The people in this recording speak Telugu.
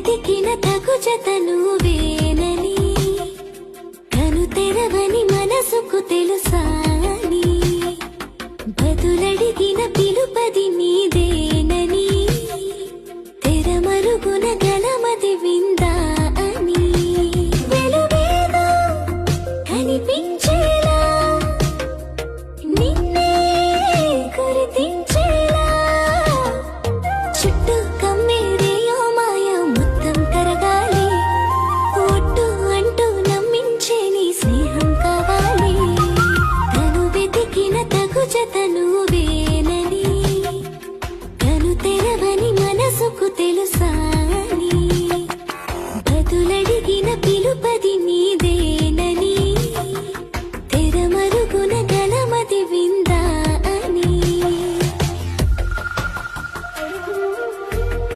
వెతికిన తగు జత నువ్వేనని కను తెరవని మనసుకు తెలుసాని బదులడిగిన పిలుపది నీదేనని తెరమరుగున గలమది విందా అని వెలువేదో కనిపించేలా నిన్నే గుర్తించేలా చుట్టూ కమ్మేరేయో మాయ మొత్తం కరగాలి ఒట్టు అంటూ నమ్మించే నీ స్నేహం కావాలి తను వెతికిన తగు జతను